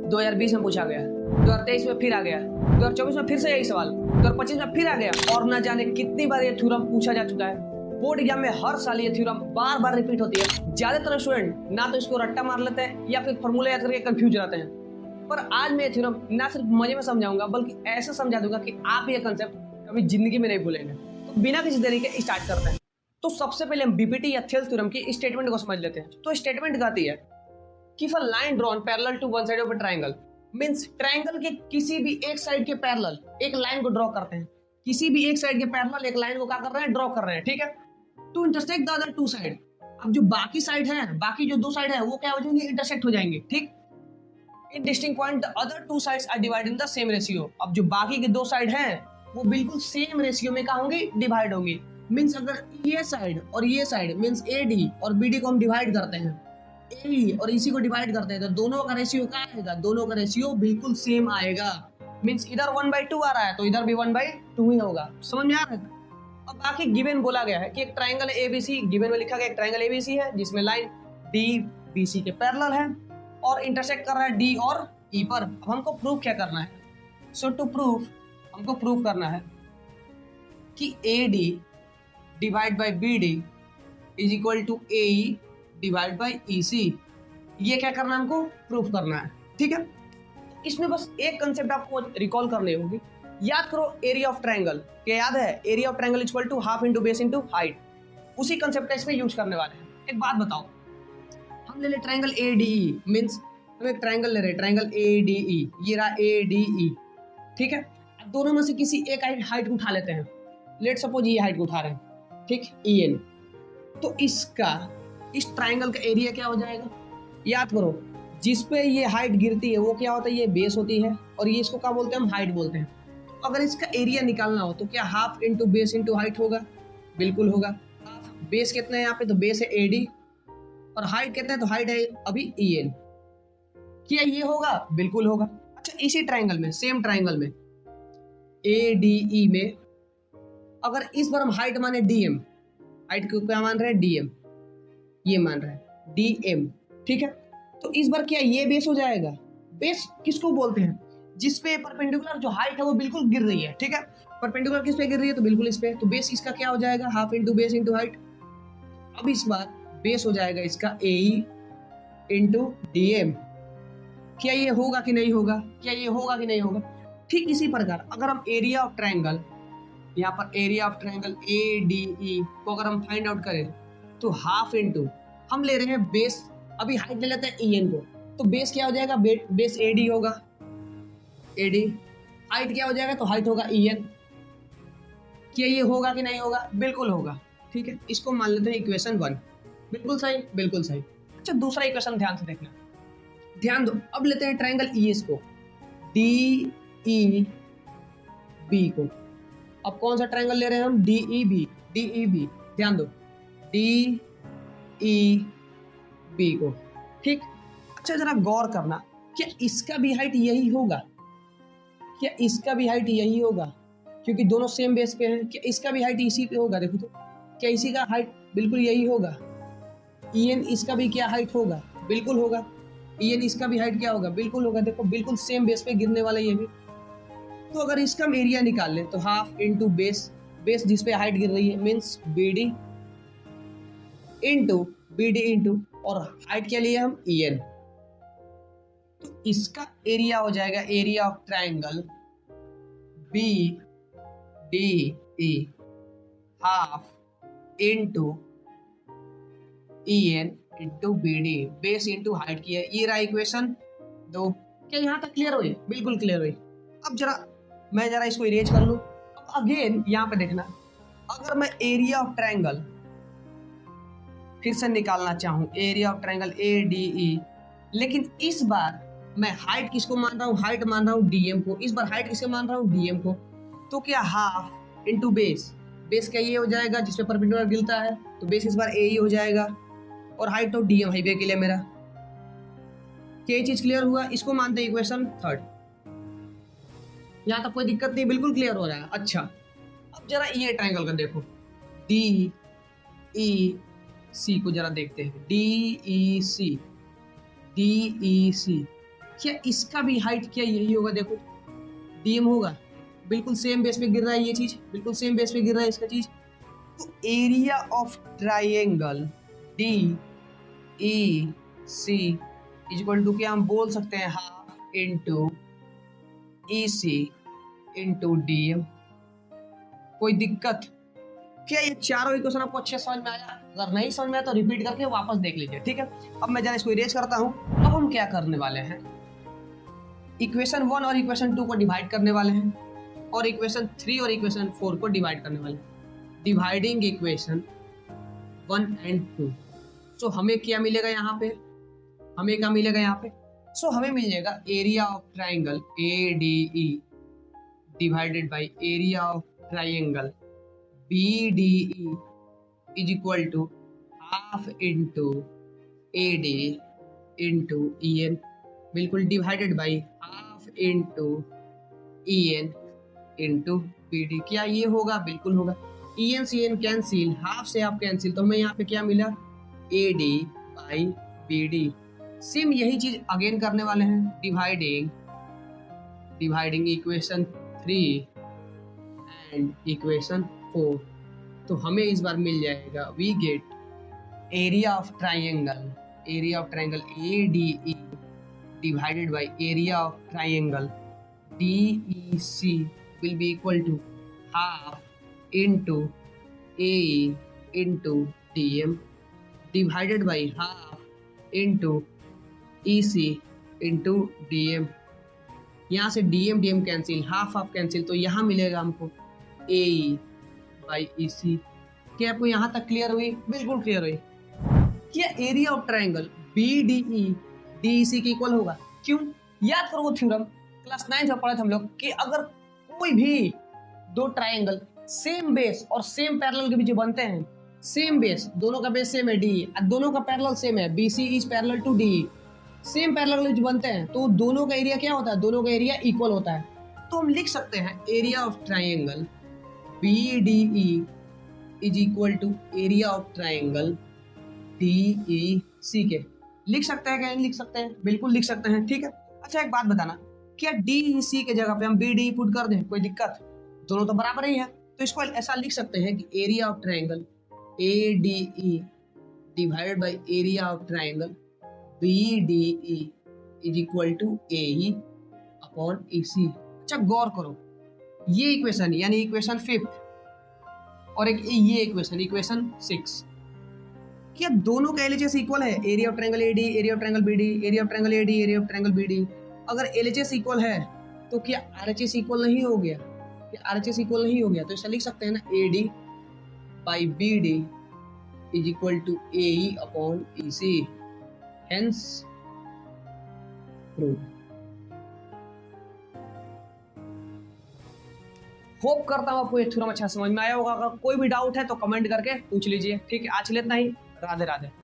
2020 में पूछा गया, 2023 में फिर आ गया, 2024 में फिर से यही सवाल, 2025 में फिर आ गया और न जाने कितनी बार ये थ्योरम पूछा जा चुका है। बोर्ड एग्जाम में हर साल ये थ्योरम बार बार रिपीट होती है। ज्यादातर स्टूडेंट ना तो इसको रट्टा मार लेते हैं या फिर फॉर्मूला याद करके कंफ्यूज रहते हैं। पर आज मैं ये थ्योरम ना सिर्फ मजे में समझाऊंगा बल्कि ऐसे समझा दूंगा कि आप ये कंसेप्ट कभी जिंदगी में नहीं भूलेंगे। तो बिना किसी देरी के स्टार्ट करते हैं। तो सबसे पहले हम बीपीटी या थेल्स थ्योरम की स्टेटमेंट को समझ लेते हैं। तो स्टेटमेंट कहती है कि if a line drawn parallel to one side of a triangle, means triangle के किसी भी एक साइड के पैरेलल एक लाइन को ड्रॉ करते हैं। किसी भी एक साइड के पैरेलल एक लाइन को क्या कर रहे हैं, ड्रॉ कर रहे हैं, ठीक है। To intersect the other two side, अब जो बाकी साइड है, बाकी जो दो साइड है वो क्या हो जाएंगे, इंटरसेक्ट हो जाएंगे, ठीक। In distinct point the other two sides are divided in the same ratio, अब जो बाकी के दो साइड हैं वो बिल्कुल सेम रेशियो में क्या होंगे, डिवाइड होंगे। मींस अगर ये साइड और ये साइड मींस एडी और बीडी को हम डिवाइड करते हैं, ए और इसी को डिवाइड करते हैं, तो दोनों का रेशियो क्या आएगा, दोनों का रेशियो बिल्कुल सेम आएगा। मींस इधर 1/2 आ रहा है तो इधर भी 1/2 ही होगा। समझ में आ रहा है। अब बाकी गिवन बोला गया है कि एक ट्रायंगल एबीसी, गिवन में लिखा गया एक ट्रायंगल एबीसी है जिसमें लाइन डी बीसी के पैरेलल है और इंटरसेक्ट कर रहा है डी और ई पर। अब हमको प्रूफ क्या करना है, सो टू प्रूफ हमको प्रूफ करना है कि AD divide by BD is equal to AE divide by EC। ये क्या करना है, हमको प्रूफ करना है, ठीक है। इसमें बस एक कंसेप्ट आपको रिकॉल करनी होगी। याद करो एरिया ऑफ ट्रायंगल, क्या याद है, area of triangle equal to half into base into height. उसी कंसेप्ट का इसमें यूज करने वाले हैं। एक बात बताओ, हम ले ले ट्रायंगल ADE, मींस हम एक ट्रायंगल ले रहे हैं, ट्रायंगल ADE, ये रहा ADE, ठीक है। अब दोनों में से किसी एक हाइट को उठा लेते हैं। लेट सपोज ये हाइट को उठा रहे हैं, ठीक, EN। तो इसका इस ट्रायंगल का एरिया क्या हो जाएगा, याद करो, जिस पे ये हाइट गिरती है वो क्या होता है, ये बेस होती है और ये इसको क्या बोलते हैं, हम हाइट बोलते हैं। तो अगर इसका एरिया निकालना हो तो क्या half into base into height होगा, बिल्कुल होगा। बेस कितना है यहाँ पे, तो बेस है AD और हाइट कितना है, तो हाइट है अभी EN। क्या ये होगा, बिल्कुल होगा। अच्छा, इसी ट्रायंगल में, सेम ट्रायंगल में ADE में अगर इस बार हम हाइट माने DM, हाइट को क्या मान रहे हैं, DM, ये मान रहे हैं DM, ठीक है। तो इस बार क्या ये बेस हो जाएगा। बेस किसको बोलते हैं, जिस पे परपेंडिकुलर जो हाइट है वो बिल्कुल गिर रही है, ठीक है। परपेंडिकुलर किस पे गिर रही है, तो बिल्कुल इस पे। तो बेस इसका क्या हो जाएगा, half into base into height. अब इस बार बेस हो जाएगा इसका AE इंटू DM। क्या ये होगा कि नहीं होगा, क्या ये होगा कि नहीं होगा। ठीक इसी प्रकार अगर हम एरिया ऑफ ट्रायंगल, यहाँ पर एरिया ऑफ ट्रायंगल ADE को अगर हम फाइंड आउट करें तो हाफ इंटू, हम ले रहे हैं बेस, अभी हाइट ले लेते हैं EN को, तो बेस क्या हो जाएगा, बेस AD होगा, AD। हाइट क्या हो जाएगा, तो हाइट होगा EN। क्या ये होगा कि नहीं होगा, बिल्कुल होगा, ठीक है। इसको मान लेते हैं इक्वेशन 1, बिल्कुल सही, बिल्कुल सही। अच्छा, दूसरा इक्वेशन ध्यान से देखना, ध्यान दो। अब लेते हैं ट्रायंगल ES को, DEB को। अब कौन सा ट्रायंगल ले रहे हैं हम, DEB, ध्यान दो, DEB को, ठीक। अच्छा, जरा गौर करना, क्या इसका भी हाइट यही होगा, क्या इसका भी हाइट यही होगा, क्योंकि दोनों सेम बेस पे हैं। क्या इसका भी हाइट इसी पे होगा, देखो तो, क्या इसी का हाइट बिल्कुल यही होगा। EN इसका भी क्या हाइट होगा, बिल्कुल होगा। EN इसका भी हाइट क्या होगा, बिल्कुल होगा। देखो बिल्कुल सेम बेस पे गिरने वाला ये भी। तो अगर इसका हम एरिया निकाल लें तो हाफ इंटू बेस, बेस जिस पे हाइट गिर रही है मीन्स BD इंटू और हाइट क्या लिए हम, EN। तो इसका एरिया हो जाएगा area of triangle BDE half into EN into BD, base into height की है। ये रहा इक्वेशन 2। क्या यहाँ तक क्लियर हुई, बिल्कुल क्लियर हुई। अब मैं जरा इसको इरेज कर लूँ। अब अगेन यहाँ पे देखना, अगर मैं एरिया ऑफ ट्रायंगल फिर से निकालना चाहूँ, एरिया ऑफ ट्रायंगल ADE, लेकिन इस बार मैं हाइट किसको मान रहा हूँ, हाइट मान रहा हूँ DM को। इस बार हाइट किसको मान रहा हूँ, DM को। तो क्या हाफ इंटू बेस, बेस क्या ये हो जाएगा जिसपे परपेंडिकुलर गिरता है, तो बेस इस बार AE हो जाएगा और हाइट तो DM हाईवे के लिए मेरा। क्या चीज क्लियर हुआ, इसको मानते हैं इक्वेशन 3। यहाँ तक कोई दिक्कत नहीं, बिल्कुल क्लियर हो रहा है। अच्छा, अब जरा ये ट्रायंगल का देखो, DEC को जरा देखते हैं, DEC क्या इसका भी हाइट क्या यही होगा? देखो डीएम होगा, बिल्कुल सेम बेस पे गिर रहा है ये चीज, बिल्कुल सेम बेस पे गिर रहा है इसका चीज। तो area of triangle D E C is equal to क्या हम बोल सकते हैं, half into E C into D M. कोई दिक्कत? क्या ये चारों इक्वेशन आपको अच्छे समझ में आया? अगर नहीं समझ में आया तो रिपीट करके वापस देख लीजिए, ठीक है। अब मैं जरा इसको इरेज करता हूं। अब हम क्या करने वाले हैं, इक्वेशन 1 और इक्वेशन 2 को डिवाइड करने वाले हैं और इक्वेशन 3 और इक्वेशन 4 को डिवाइड करने वाले हैं। Dividing equation 1 and 2। सो हमें क्या मिलेगा यहाँ पे, हमें क्या मिलेगा यहाँ पे? सो हमें मिल जाएगा area of triangle A D E divided by area of triangle B D E is equal to half into A D into E N, बिल्कुल divided by half into E N into B D. क्या ये होगा? बिल्कुल होगा। E N C N cancel, half से half cancel, तो हमें यहाँ पे क्या मिला, A D by B D. Same यही चीज अगेन करने वाले हैं, डिवाइडिंग इक्वेशन 3 एंड इक्वेशन 4। तो हमें इस बार मिल जाएगा, we get area of triangle A D E divided by area of triangle D E C will be equal to half into A into D M divided by half into E C into D M. यहाँ से D M cancel, half half cancel, तो यहाँ मिलेगा हमको ए by E सी। क्या आपको यहाँ तक क्लियर हुई? बिल्कुल क्लियर हुई। क्या area of triangle B D E C के इक्वल होगा? क्यों? याद करो वो थ्योरम क्लास 9 में पढ़े थे हम लोग कि अगर कोई भी दो ट्राइंगल सेम बेस और सेम पैरेलल के बीच बनते हैं, सेम बेस, दोनों का बेस सेम है डी, दोनों का पैरेलल सेम है, B C is parallel to D, same parallel जो बनते हैं, तो दोनों का एरिया क्या होता है? दोनों का एरिया इक्वल होता है। तो हम लिख सकते हैं area of triangle B D E is equal to area of triangle D E C के। लिख सकते हैं क्या? लिख सकते हैं, बिल्कुल लिख सकते हैं, ठीक है। अच्छा एक बात बताना, क्या डी ई सी के जगह पे हम बी डी पुट कर दें? कोई दिक्कत? दोनों तो बराबर ही है, तो इसको ऐसा लिख सकते हैं कि area of triangle A D E divided by area of triangle B D E is equal to A E upon E C. अच्छा गौर करो, ये इक्वेशन यानी इक्वेशन 5 और एक ये इक्वेशन 6, क्या दोनों का एलएचएस इक्वल है? Area of triangle AD, area of triangle BD, area of triangle AD, area of triangle BD. अगर एलएचएस इक्वल है तो क्या आरएचएस इक्वल नहीं हो गया? क्या आरएचएस इक्वल नहीं हो गया? तो ऐसा लिख सकते हैं ना, AD by BD is equal to AE upon EC, hence prove. Hope करता हूँ आपको ये थ्योरम अच्छा समझ में आया होगा। अगर कोई भी डाउट है तो कमेंट करके पूछ लीजिए, ठीक है। आज के लिए इतना ही। राधे राधे।